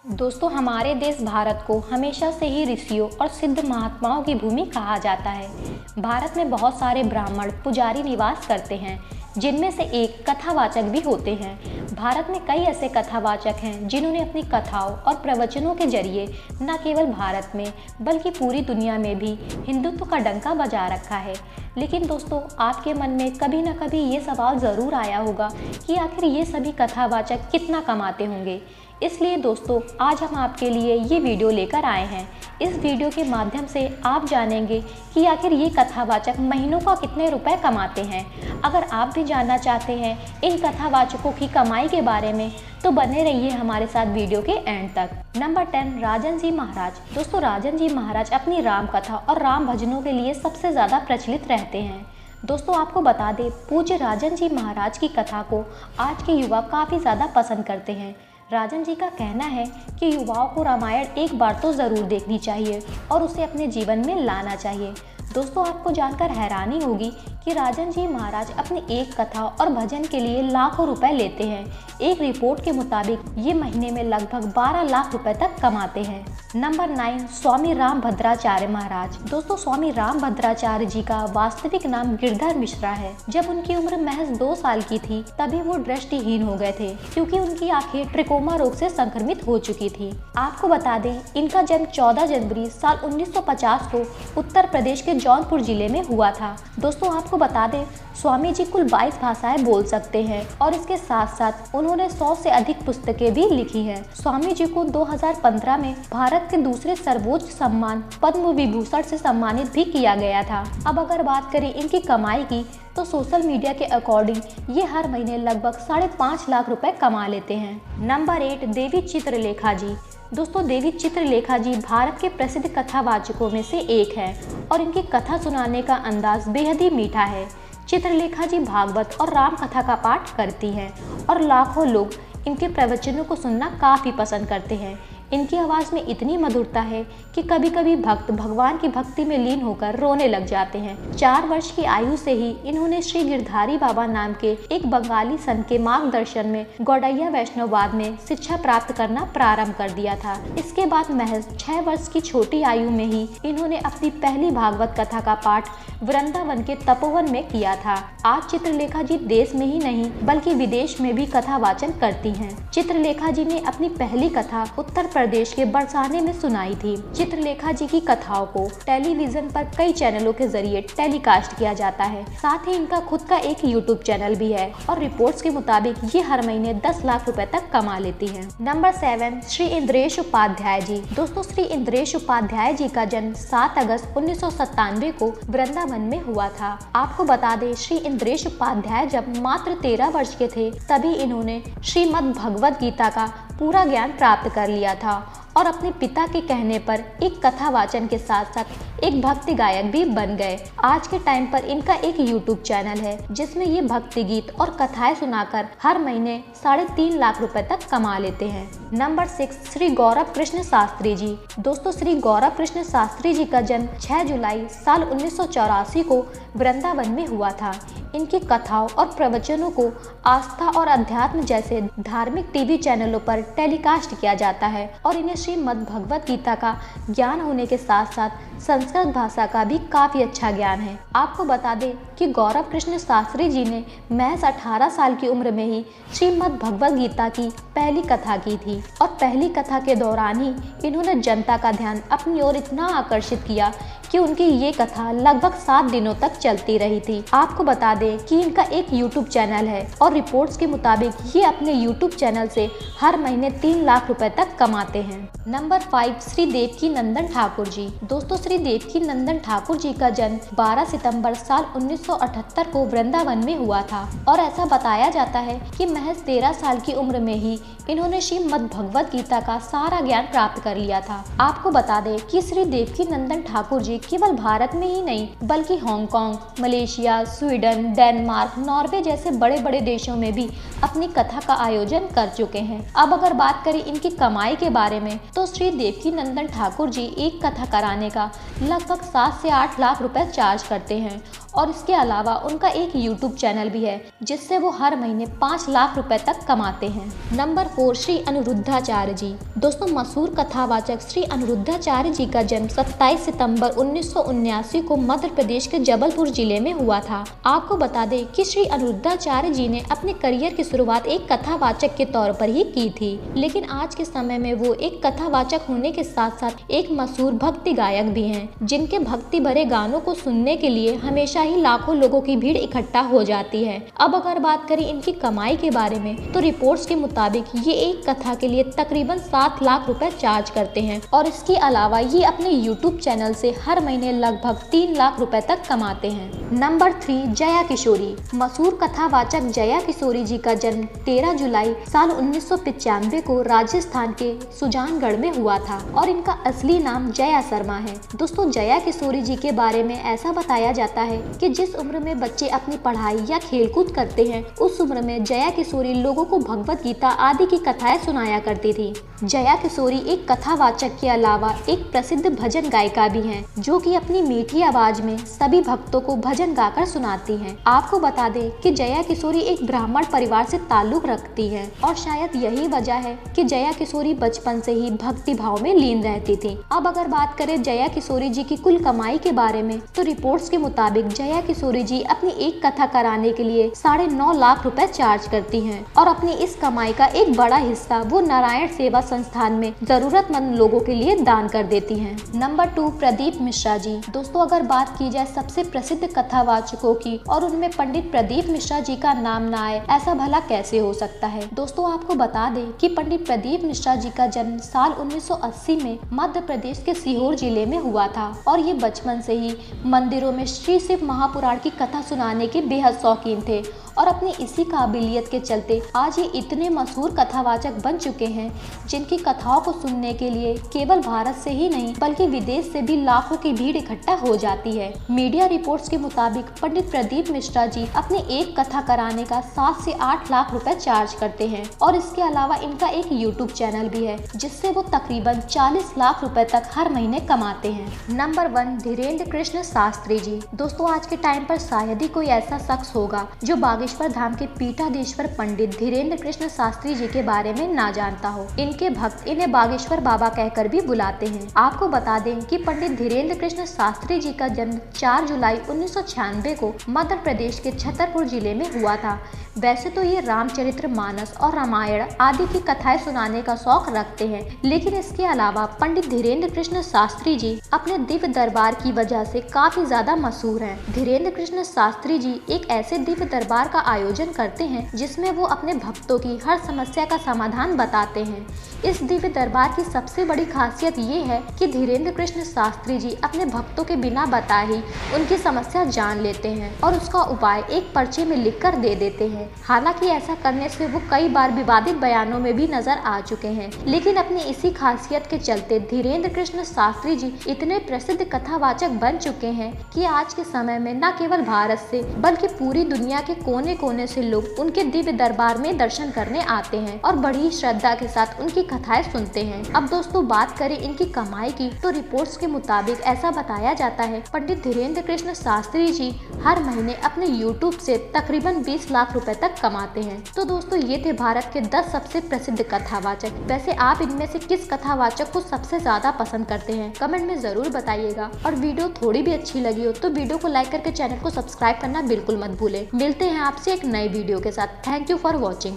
दोस्तों, हमारे देश भारत को हमेशा से ही ऋषियों और सिद्ध महात्माओं की भूमि कहा जाता है। भारत में बहुत सारे ब्राह्मण पुजारी निवास करते हैं, जिनमें से एक कथावाचक भी होते हैं। भारत में कई ऐसे कथावाचक हैं जिन्होंने अपनी कथाओं और प्रवचनों के जरिए न केवल भारत में बल्कि पूरी दुनिया में भी हिंदुत्व का डंका बजा रखा है। लेकिन दोस्तों, आपके मन में कभी न कभी ये सवाल ज़रूर आया होगा कि आखिर ये सभी कथावाचक कितना कमाते होंगे। इसलिए दोस्तों, आज हम आपके लिए ये वीडियो लेकर आए हैं। इस वीडियो के माध्यम से आप जानेंगे कि आखिर ये कथावाचक महीनों का कितने रुपए कमाते हैं। अगर आप भी जानना चाहते हैं इन कथावाचकों की कमाई के बारे में, तो बने रहिए हमारे साथ वीडियो के एंड तक। नंबर 10, राजन जी महाराज। दोस्तों, राजन जी महाराज अपनी राम कथा और राम भजनों के लिए सबसे ज़्यादा प्रचलित रहते हैं। दोस्तों, आपको बता दें, पूज्य राजन जी महाराज की कथा को आज के युवा काफ़ी ज़्यादा पसंद करते हैं। राजन जी का कहना है कि युवाओं को रामायण एक बार तो ज़रूर देखनी चाहिए और उसे अपने जीवन में लाना चाहिए। दोस्तों, आपको जानकर हैरानी होगी कि राजन जी महाराज अपनी एक कथा और भजन के लिए लाखों रुपए लेते हैं। एक रिपोर्ट के मुताबिक ये महीने में लगभग 12 लाख रुपए तक कमाते हैं। नंबर 9, स्वामी रामभद्राचार्य महाराज। दोस्तों, स्वामी रामभद्राचार्य जी का वास्तविक नाम गिरधर मिश्रा है। जब उनकी उम्र महज 2 साल की थी, तभी वो दृष्टिहीन हो गए थे, क्योंकि उनकी आंखें ट्रिकोमा रोग से संक्रमित हो चुकी थी। आपको बता दें, इनका जन्म 14 जनवरी साल 1950 को उत्तर प्रदेश के जौनपुर जिले में हुआ था। दोस्तों, आपको बता दें, स्वामी जी कुल 22 भाषाएं बोल सकते हैं और इसके साथ साथ उन्होंने 100 से अधिक पुस्तकें भी लिखी हैं। स्वामी जी को 2015 में भारत के दूसरे सर्वोच्च सम्मान पद्म विभूषण से सम्मानित भी किया गया था। अब अगर बात करें इनकी कमाई की, तो सोशल मीडिया के अकॉर्डिंग ये हर महीने लगभग 5.5 लाख रुपए कमा लेते हैं। नंबर 8, देवी चित्रलेखा जी। दोस्तों, देवी चित्रलेखा जी भारत के प्रसिद्ध कथावाचकों में से एक है और इनकी कथा सुनाने का अंदाज बेहद ही मीठा है। चित्रलेखा जी भागवत और राम कथा का पाठ करती हैं और लाखों लोग इनके प्रवचनों को सुनना काफ़ी पसंद करते हैं। इनकी आवाज़ में इतनी मधुरता है कि कभी कभी भक्त भगवान की भक्ति में लीन होकर रोने लग जाते हैं। 4 वर्ष की आयु से ही इन्होंने श्री गिरधारी बाबा नाम के एक बंगाली संत के मार्गदर्शन में गौड़ैया वैष्णववाद में शिक्षा प्राप्त करना प्रारंभ कर दिया था। इसके बाद महज 6 वर्ष की छोटी आयु में ही इन्होंने अपनी पहली भागवत कथा का पाठ वृंदावन के तपोवन में किया था। आज चित्रलेखा जी देश में ही नहीं बल्कि विदेश में भी कथा वाचन करती हैं। चित्रलेखा जी ने अपनी पहली कथा उत्तर प्रदेश के बरसाने में सुनाई थी। चित्रलेखा जी की कथाओं को टेलीविजन पर कई चैनलों के जरिए टेलीकास्ट किया जाता है। साथ ही इनका खुद का एक यूट्यूब चैनल भी है और रिपोर्ट्स के मुताबिक ये हर महीने 10 लाख रुपए तक कमा लेती हैं। नंबर 7, श्री इंद्रेश उपाध्याय जी। दोस्तों, श्री इंद्रेश उपाध्याय जी का जन्म 7 अगस्त 1997 को वृंदावन में हुआ था। आपको बता दें, श्री इंद्रेश उपाध्याय जब मात्र 13 वर्ष के थे, तभी इन्होंने श्रीमद् भगवद गीता का पूरा ज्ञान प्राप्त कर लिया था और अपने पिता के कहने पर एक कथा वाचन के साथ साथ एक भक्ति गायक भी बन गए। आज के टाइम पर इनका एक यूट्यूब चैनल है, जिसमें ये भक्ति गीत और कथाएं सुनाकर हर महीने 3.5 लाख रुपए तक कमा लेते हैं। नंबर 6, श्री गौरव कृष्ण शास्त्री जी। दोस्तों, श्री गौरव कृष्ण शास्त्री जी का जन्म 6 जुलाई साल 1984 को वृंदावन में हुआ था। इनकी कथाओं और प्रवचनों को आस्था और अध्यात्म जैसे धार्मिक टीवी चैनलों पर टेलीकास्ट किया जाता है और इन्हें श्रीमद् भगवद गीता का ज्ञान होने के साथ साथ संस्कृत भाषा का भी काफ़ी अच्छा ज्ञान है। आपको बता दें कि गौरव कृष्ण शास्त्री जी ने महज 18 साल की उम्र में ही श्रीमद् भगवद गीता की पहली कथा की थी और पहली कथा के दौरान ही इन्होंने जनता का ध्यान अपनी ओर इतना आकर्षित किया कि उनकी ये कथा लगभग 7 दिनों तक चलती रही थी। आपको बता दें कि इनका एक यूट्यूब चैनल है और रिपोर्ट्स के मुताबिक ये अपने यूट्यूब चैनल से हर महीने 3 लाख रुपए तक कमाते हैं। नंबर 5, श्री देवकी नंदन ठाकुर जी। दोस्तों, श्री देवकी नंदन ठाकुर जी का जन्म 12 सितंबर साल 1978 को वृंदावन में हुआ था और ऐसा बताया जाता है कि महज 13 साल की उम्र में ही इन्होंने श्रीमद् भगवद गीता का सारा ज्ञान प्राप्त कर लिया था। आपको बता दें कि श्री देवकी नंदन ठाकुर जी केवल भारत में ही नहीं बल्कि Hong Kong, Malaysia, Sweden, Denmark, Norway जैसे बड़े बड़े देशों में भी अपनी कथा का आयोजन कर चुके हैं। अब अगर बात करें इनकी कमाई के बारे में, तो श्री देवकी नंदन ठाकुर जी एक कथा कराने का लगभग 7 से 8 लाख रुपए चार्ज करते हैं और इसके अलावा उनका एक यूट्यूब चैनल भी है जिससे वो हर महीने 5 लाख रुपए तक कमाते हैं। नंबर 4, श्री अनिरुद्धाचार्य जी। दोस्तों, मशहूर कथावाचक श्री अनिरुद्धाचार्य जी का जन्म 27 सितंबर 1979 को मध्य प्रदेश के जबलपुर जिले में हुआ था। आपको बता दें कि श्री अनिरुद्धाचार्य जी ने अपने करियर की शुरुआत एक कथावाचक के तौर पर ही की थी, लेकिन आज के समय में वो एक कथावाचक होने के साथ साथ एक मशहूर भक्ति गायक भी हैं, जिनके भक्ति भरे गानों को सुनने के लिए हमेशा ही लाखों लोगों की भीड़ इकट्ठा हो जाती है। अब अगर बात करें इनकी कमाई के बारे में, तो रिपोर्ट्स के मुताबिक ये एक कथा के लिए तकरीबन 7 लाख रुपए चार्ज करते हैं और इसके अलावा ये अपने यूट्यूब चैनल से हर महीने लगभग 3 लाख रुपए तक कमाते हैं। नंबर 3, जया किशोरी। मशहूर कथावाचक जया किशोरी जी का जन्म 13 जुलाई साल 1995 को राजस्थान के सुजानगढ़ में हुआ था और इनका असली नाम जया शर्मा है। दोस्तों, जया किशोरी जी के बारे में ऐसा बताया जाता है कि जिस उम्र में बच्चे अपनी पढ़ाई या खेलकूद करते हैं, उस उम्र में जया किशोरी लोगों को भगवत गीता आदि की कथाएं सुनाया करती थी। जया किशोरी एक कथावाचक के अलावा एक प्रसिद्ध भजन गायिका भी हैं, जो कि अपनी मीठी आवाज में सभी भक्तों को भजन गाकर सुनाती हैं। आपको बता दें कि जया किशोरी एक ब्राह्मण परिवार से ताल्लुक रखती हैं और शायद यही वजह है कि जया किशोरी बचपन से ही भक्ति भाव में लीन रहती थी। अब अगर बात करें जया किशोरी जी की कुल कमाई के बारे में, तो रिपोर्ट्स के मुताबिक जया किशोरी जी अपनी एक कथा कराने के लिए 9.5 लाख रुपए चार्ज करती हैं और अपनी इस कमाई का एक बड़ा हिस्सा वो नारायण सेवा संस्थान में जरूरतमंद लोगों के लिए दान कर देती हैं। नंबर 2, प्रदीप मिश्रा जी। दोस्तों, अगर बात की जाए सबसे प्रसिद्ध कथावाचकों की और उनमें पंडित प्रदीप मिश्रा जी का नाम ना आए, ऐसा भला कैसे हो सकता है। दोस्तों, आपको बता दें कि पंडित प्रदीप मिश्रा जी का जन्म साल 1980 में मध्य प्रदेश के सीहोर जिले में हुआ था और ये बचपन से ही मंदिरों में श्री शिव महापुराण की कथा सुनाने के बेहद शौकीन थे और अपनी इसी काबिलियत के चलते आज ये इतने मशहूर कथावाचक बन चुके हैं, जिनकी कथाओं को सुनने के लिए केवल भारत से ही नहीं बल्कि विदेश से भी लाखों की भीड़ इकट्ठा हो जाती है। मीडिया रिपोर्ट्स के मुताबिक पंडित प्रदीप मिश्रा जी अपनी एक कथा कराने का 7 से 8 लाख रुपए चार्ज करते हैं और इसके अलावा इनका एक यूट्यूब चैनल भी है, जिससे वो तकरीबन 40 लाख रुपए तक हर महीने कमाते हैं। नंबर 1, धीरेन्द्र कृष्ण शास्त्री जी। दोस्तों, आज के टाइम पर शायद ही कोई ऐसा शख्स होगा जो बागेश्वर धाम के पीठाधीश्वर पंडित धीरेन्द्र कृष्ण शास्त्री जी के बारे में ना जानता हो। इनके भक्त इन्हें बागेश्वर बाबा कहकर भी बुलाते हैं। आपको बता दें कि पंडित धीरेन्द्र कृष्ण शास्त्री जी का जन्म 4 जुलाई 1996 को मध्य प्रदेश के छतरपुर जिले में हुआ था। वैसे तो ये रामचरित्र मानस और रामायण आदि की कथाएं सुनाने का शौक रखते हैं, लेकिन इसके अलावा पंडित धीरेन्द्र कृष्ण शास्त्री जी अपने दिव्य दरबार की वजह से काफी ज्यादा मशहूर हैं। धीरेन्द्र कृष्ण शास्त्री जी एक ऐसे दिव्य दरबार का आयोजन करते हैं जिसमें वो अपने भक्तों की हर समस्या का समाधान बताते हैं। इस दिव्य दरबार की सबसे बड़ी खासियत ये है कि धीरेन्द्र कृष्ण शास्त्री जी अपने भक्तों के बिना बताए ही उनकी समस्या जान लेते हैं और उसका उपाय एक पर्चे में लिखकर दे देते हैं। हालांकि ऐसा करने से वो कई बार विवादित बयानों में भी नजर आ चुके हैं, लेकिन अपनी इसी खासियत के चलते धीरेन्द्र कृष्ण शास्त्री जी इतने प्रसिद्ध कथावाचक बन चुके हैं कि आज के समय में न केवल भारत से बल्कि पूरी दुनिया के कोने कोने से लोग उनके दिव्य दरबार में दर्शन करने आते हैं और बड़ी श्रद्धा के साथ उनकी कथाएं सुनते हैं। अब दोस्तों, बात करें इनकी कमाई की, तो रिपोर्ट्स के मुताबिक ऐसा बताया जाता है पंडित धीरेन्द्र कृष्ण शास्त्री जी हर महीने अपने यूट्यूब से तकरीबन 20 लाख रुपए तक कमाते हैं। तो दोस्तों, ये थे भारत के 10 सबसे प्रसिद्ध कथावाचक। वैसे आप इनमें से किस कथावाचक को सबसे ज्यादा पसंद करते हैं, कमेंट में जरूर बताइएगा। और वीडियो थोड़ी भी अच्छी लगी हो तो वीडियो को लाइक करके चैनल को सब्सक्राइब करना बिल्कुल मत भूलें। मिलते हैं आपसे एक नई वीडियो के साथ। Thank you for watching.